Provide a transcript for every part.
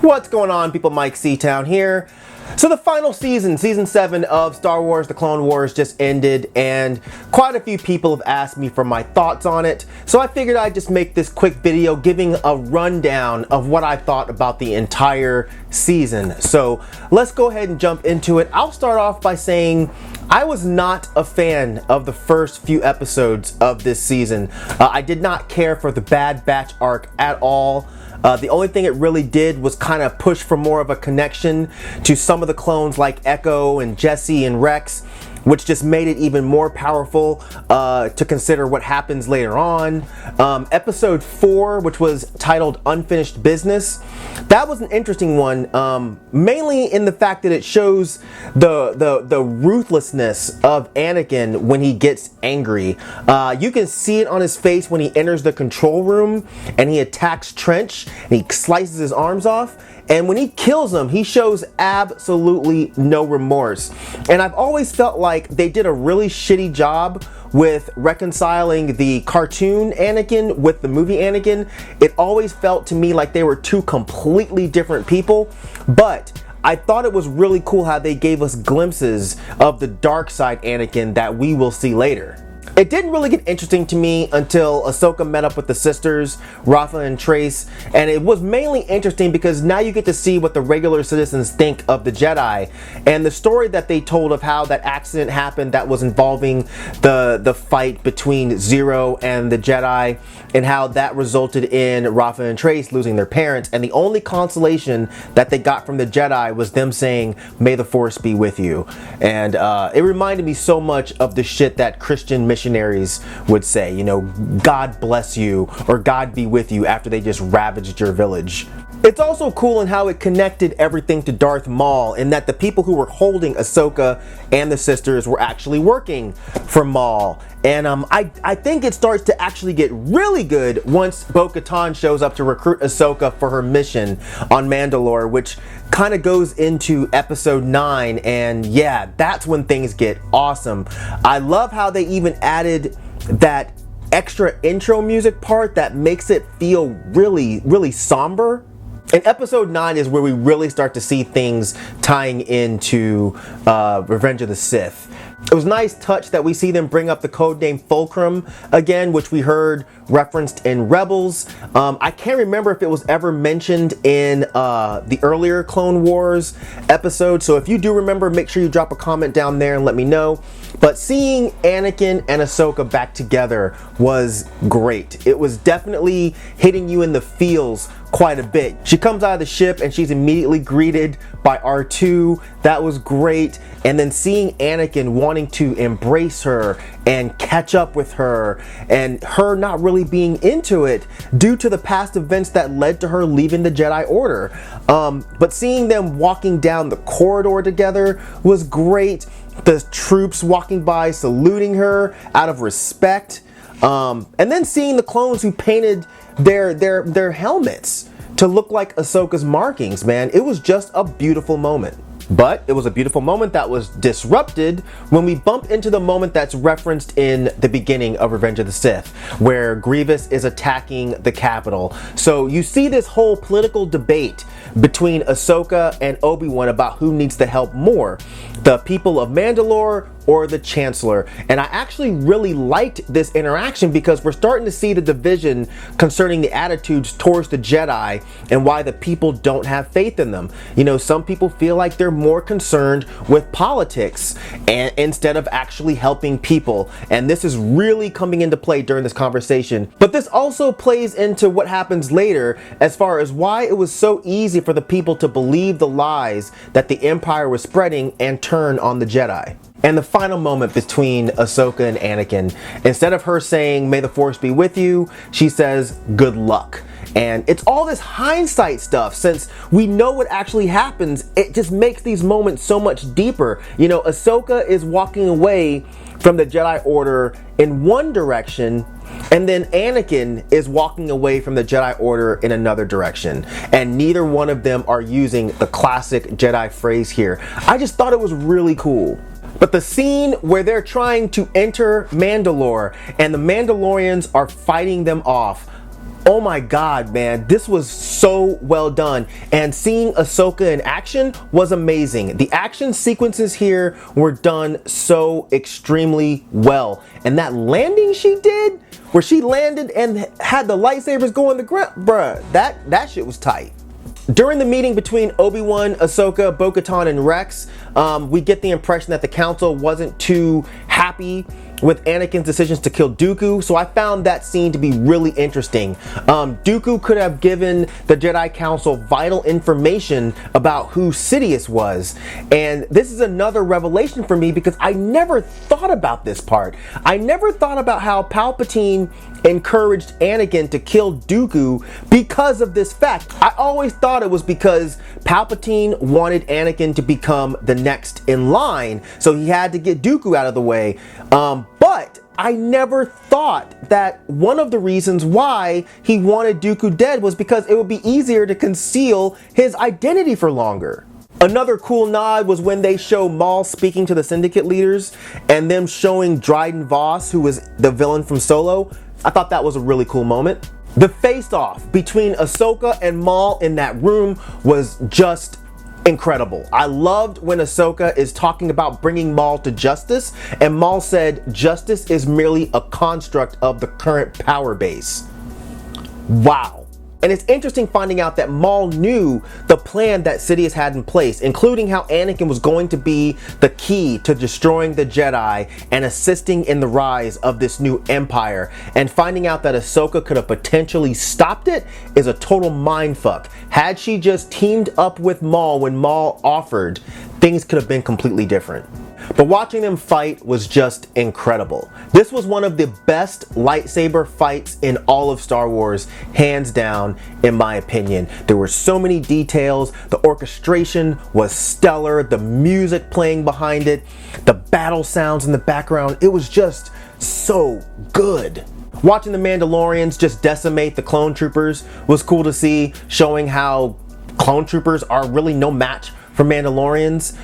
What's going on, people? Mike C-Town here. So the final season 7 of Star Wars The Clone Wars just ended, and quite a few people have asked me for my thoughts on it. So I figured I'd just make this quick video giving a rundown of what I thought about the entire season. So let's go ahead and jump into it. I'll start off by saying I was not a fan of the first few episodes of this season. I did not care for the Bad Batch arc at all. The only thing it really did was kind of push for more of a connection to some of the clones like Echo and Jesse and Rex, which just made it even more powerful to consider what happens later on. Episode 4, which was titled Unfinished Business, that was an interesting one, mainly in the fact that it shows the ruthlessness of Anakin when he gets angry. You can see it on his face when he enters the control room and he attacks Trench and he slices his arms off. And when he kills him, he shows absolutely no remorse. And I've always felt like they did a really shitty job with reconciling the cartoon Anakin with the movie Anakin. It always felt to me like they were two completely different people. But I thought it was really cool how they gave us glimpses of the dark side Anakin that we will see later. It didn't really get interesting to me until Ahsoka met up with the sisters, Rafa and Trace, and it was mainly interesting because now you get to see what the regular citizens think of the Jedi, and the story that they told of how that accident happened that was involving the fight between Zero and the Jedi, and how that resulted in Rafa and Trace losing their parents, and the only consolation that they got from the Jedi was them saying, "May the Force be with you." And it reminded me so much of the shit that Christian missionaries would say, you know, God bless you or God be with you after they just ravaged your village. It's also cool in how it connected everything to Darth Maul, in that the people who were holding Ahsoka and the sisters were actually working for Maul. And I think it starts to actually get really good once Bo-Katan shows up to recruit Ahsoka for her mission on Mandalore, which kind of goes into episode 9, and yeah, that's when things get awesome. I love how they even added that extra intro music part that makes it feel really, really somber. And episode 9 is where we really start to see things tying into Revenge of the Sith. It was a nice touch that we see them bring up the codename Fulcrum again, which we heard referenced in Rebels. I can't remember if it was ever mentioned in the earlier Clone Wars episode, so if you do remember, make sure you drop a comment down there and let me know. But seeing Anakin and Ahsoka back together was great. It was definitely hitting you in the feels quite a bit. She comes out of the ship and she's immediately greeted by R2. That was great. And then seeing Anakin wanting to embrace her and catch up with her, and her not really being into it due to the past events that led to her leaving the Jedi Order. But seeing them walking down the corridor together was great. The troops walking by saluting her out of respect. And then seeing the clones who painted their helmets to look like Ahsoka's markings, man, it was just a beautiful moment. But it was a beautiful moment that was disrupted when we bump into the moment that's referenced in the beginning of Revenge of the Sith, where Grievous is attacking the Capitol. So you see this whole political debate between Ahsoka and Obi-Wan about who needs the help more, the people of Mandalore or the Chancellor. And I actually really liked this interaction because we're starting to see the division concerning the attitudes towards the Jedi and why the people don't have faith in them. You know, some people feel like they're more concerned with politics and instead of actually helping people. And this is really coming into play during this conversation. But this also plays into what happens later as far as why it was so easy for the people to believe the lies that the Empire was spreading and turn on the Jedi. And the final moment between Ahsoka and Anakin, instead of her saying, "May the Force be with you," she says, "Good luck." And it's all this hindsight stuff. Since we know what actually happens, it just makes these moments so much deeper. You know, Ahsoka is walking away from the Jedi Order in one direction, and then Anakin is walking away from the Jedi Order in another direction. And neither one of them are using the classic Jedi phrase here. I just thought it was really cool. But the scene where they're trying to enter Mandalore and the Mandalorians are fighting them off, Oh my god, man, this was so well done, and seeing Ahsoka in action was amazing. The action sequences here were done so extremely well, and that landing she did, where she landed and had the lightsabers go on the ground, bruh, that shit was tight. During the meeting between Obi-Wan, Ahsoka, Bo-Katan, and Rex, we get the impression that the council wasn't too happy with Anakin's decisions to kill Dooku, so I found that scene to be really interesting. Dooku could have given the Jedi Council vital information about who Sidious was, and this is another revelation for me because I never thought about this part. I never thought about how Palpatine encouraged Anakin to kill Dooku because of this fact. I always thought it was because Palpatine wanted Anakin to become the next in line, so he had to get Dooku out of the way. But I never thought that one of the reasons why he wanted Dooku dead was because it would be easier to conceal his identity for longer. Another cool nod was when they show Maul speaking to the Syndicate leaders and them showing Dryden Voss, who was the villain from Solo. I thought that was a really cool moment. The face-off between Ahsoka and Maul in that room was just incredible. I loved when Ahsoka is talking about bringing Maul to justice, and Maul said justice is merely a construct of the current power base. Wow. And it's interesting finding out that Maul knew the plan that Sidious had in place, including how Anakin was going to be the key to destroying the Jedi and assisting in the rise of this new empire. And finding out that Ahsoka could have potentially stopped it is a total mindfuck. Had she just teamed up with Maul when Maul offered, things could have been completely different. But watching them fight was just incredible. This was one of the best lightsaber fights in all of Star Wars, hands down, in my opinion. There were so many details, the orchestration was stellar, the music playing behind it, the battle sounds in the background, it was just so good. Watching the Mandalorians just decimate the clone troopers was cool to see, showing how clone troopers are really no match for Mandalorians.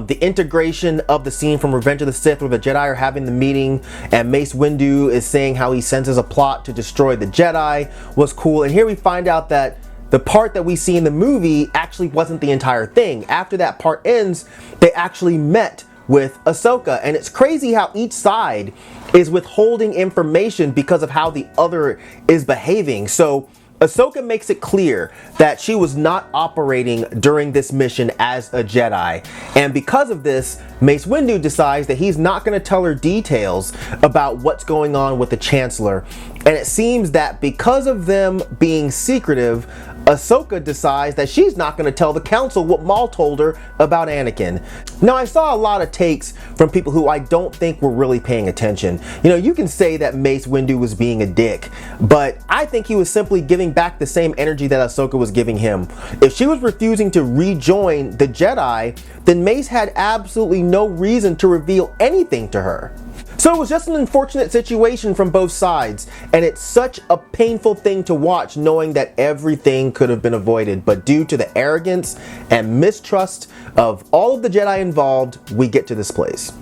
The integration of the scene from Revenge of the Sith where the Jedi are having the meeting and Mace Windu is saying how he senses a plot to destroy the Jedi was cool. And here we find out that the part that we see in the movie actually wasn't the entire thing. After that part ends, they actually met with Ahsoka, and it's crazy how each side is withholding information because of how the other is behaving. So Ahsoka makes it clear that she was not operating during this mission as a Jedi, and because of this, Mace Windu decides that he's not going to tell her details about what's going on with the Chancellor, and it seems that because of them being secretive, Ahsoka decides that she's not going to tell the council what Maul told her about Anakin. Now, I saw a lot of takes from people who I don't think were really paying attention. You know, you can say that Mace Windu was being a dick, but I think he was simply giving back the same energy that Ahsoka was giving him. If she was refusing to rejoin the Jedi, then Mace had absolutely no reason to reveal anything to her. So it was just an unfortunate situation from both sides, and it's such a painful thing to watch knowing that everything could have been avoided, but due to the arrogance and mistrust of all of the Jedi involved, we get to this place.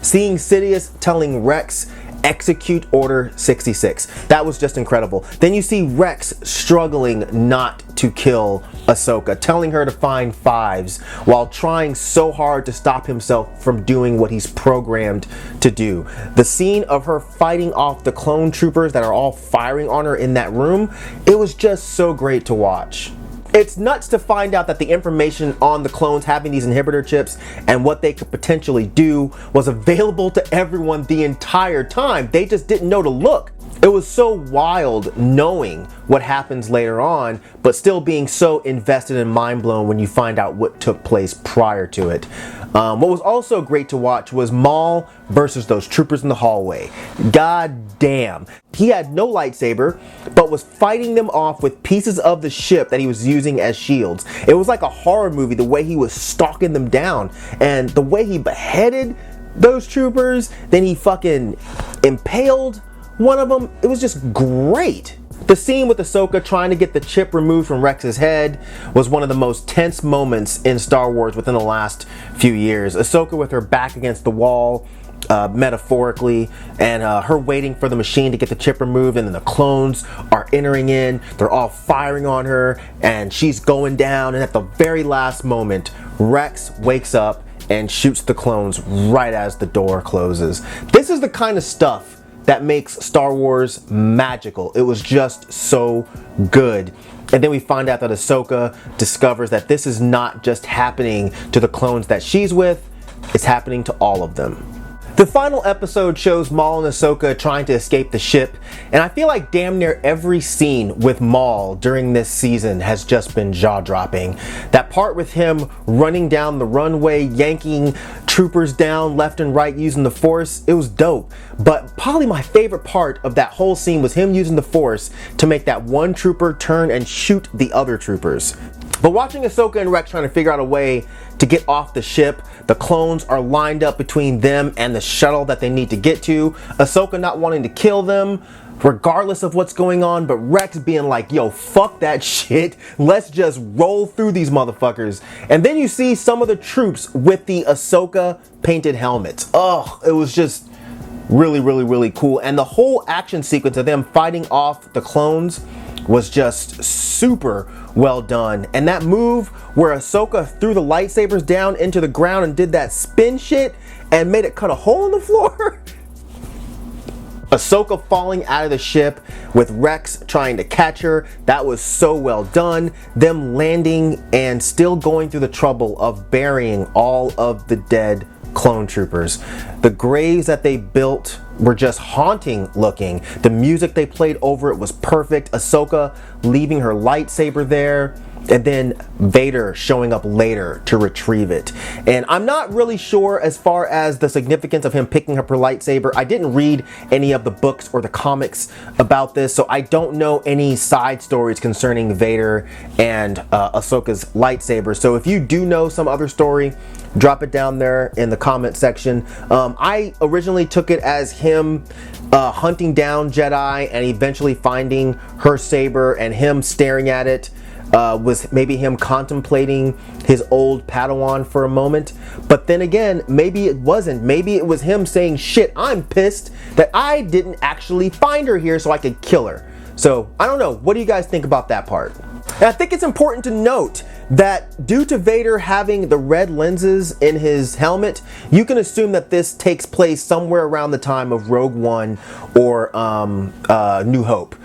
Seeing Sidious telling Rex, execute Order 66. That was just incredible. Then you see Rex struggling not to kill Ahsoka, telling her to find fives while trying so hard to stop himself from doing what he's programmed to do. The scene of her fighting off the clone troopers that are all firing on her in that room, it was just so great to watch. It's nuts to find out that the information on the clones having these inhibitor chips and what they could potentially do was available to everyone the entire time. They just didn't know to look. It was so wild knowing what happens later on, but still being so invested and mind blown when you find out what took place prior to it. What was also great to watch was Maul versus those troopers in the hallway. God damn. He had no lightsaber, but was fighting them off with pieces of the ship that he was using as shields. It was like a horror movie, the way he was stalking them down, and the way he beheaded those troopers, then he fucking impaled one of them. It was just great. The scene with Ahsoka trying to get the chip removed from Rex's head was one of the most tense moments in Star Wars within the last few years. Ahsoka with her back against the wall metaphorically, and her waiting for the machine to get the chip removed, and then the clones are entering in, they're all firing on her, and she's going down, and at the very last moment, Rex wakes up and shoots the clones right as the door closes. This is the kind of stuff that makes Star Wars magical. It was just so good. And then we find out that Ahsoka discovers that this is not just happening to the clones that she's with, it's happening to all of them. The final episode shows Maul and Ahsoka trying to escape the ship, and I feel like damn near every scene with Maul during this season has just been jaw-dropping. That part with him running down the runway, yanking troopers down left and right using the Force, it was dope. But probably my favorite part of that whole scene was him using the Force to make that one trooper turn and shoot the other troopers. But watching Ahsoka and Rex trying to figure out a way to get off the ship, the clones are lined up between them and the shuttle that they need to get to. Ahsoka not wanting to kill them, regardless of what's going on, but Rex being like, yo, fuck that shit. Let's just roll through these motherfuckers. And then you see some of the troops with the Ahsoka painted helmets. Oh, it was just really, really, really cool. And the whole action sequence of them fighting off the clones was just super well done. And that move where Ahsoka threw the lightsabers down into the ground and did that spin shit and made it cut a hole in the floor. Ahsoka falling out of the ship with Rex trying to catch her, that was so well done. Them landing and still going through the trouble of burying all of the dead clone troopers. The graves that they built were just haunting looking. The music they played over it was perfect. Ahsoka leaving her lightsaber there, and then Vader showing up later to retrieve it. And I'm not really sure as far as the significance of him picking up her lightsaber. I didn't read any of the books or the comics about this, so I don't know any side stories concerning Vader and Ahsoka's lightsaber. So if you do know some other story, drop it down there in the comment section. I originally took it as him hunting down Jedi and eventually finding her saber, and him staring at it was maybe him contemplating his old Padawan for a moment. But then again, maybe it wasn't. Maybe it was him saying, shit, I'm pissed that I didn't actually find her here so I could kill her. So I don't know. What do you guys think about that part? And I think it's important to note that due to Vader having the red lenses in his helmet, you can assume that this takes place somewhere around the time of Rogue One or New Hope.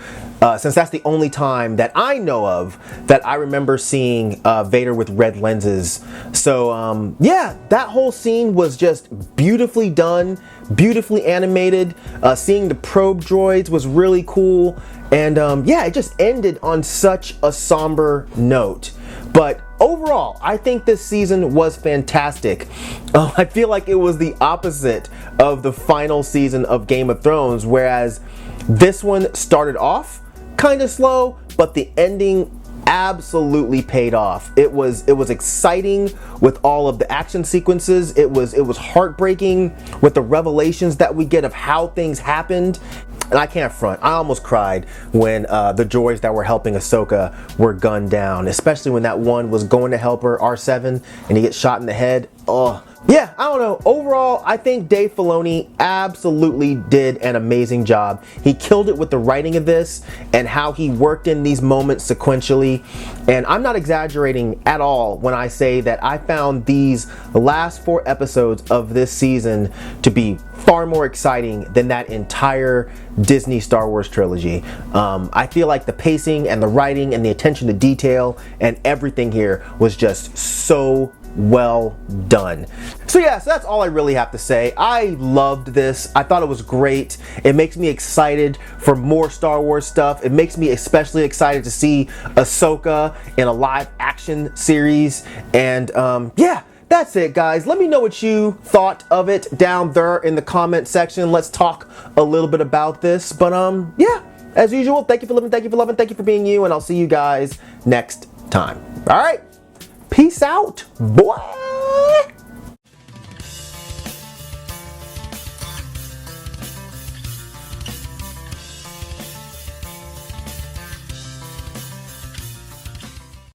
Since that's the only time that I know of that I remember seeing Vader with red lenses. So yeah, that whole scene was just beautifully done, beautifully animated. Seeing the probe droids was really cool. And yeah, it just ended on such a somber note. But overall, I think this season was fantastic. I feel like it was the opposite of the final season of Game of Thrones, whereas this one started off kind of slow, but the ending absolutely paid off. It was exciting with all of the action sequences. It was heartbreaking with the revelations that we get of how things happened. And I can't front, I almost cried when the droids that were helping Ahsoka were gunned down, especially when that one was going to help her, R7, and he gets shot in the head. Oh, yeah, I don't know. Overall, I think Dave Filoni absolutely did an amazing job. He killed it with the writing of this and how he worked in these moments sequentially. And I'm not exaggerating at all when I say that I found these last 4 episodes of this season to be far more exciting than that entire Disney Star Wars trilogy. I feel like the pacing and the writing and the attention to detail and everything here was just so well done. So yeah, so that's all I really have to say. I loved this. I thought it was great. It makes me excited for more Star Wars stuff. It makes me especially excited to see Ahsoka in a live action series. And yeah, that's it, guys. Let me know what you thought of it down there in the comment section. Let's talk a little bit about this. But yeah, as usual, thank you for living, thank you for loving, thank you for being you, and I'll see you guys next time. All right. Peace out, boy.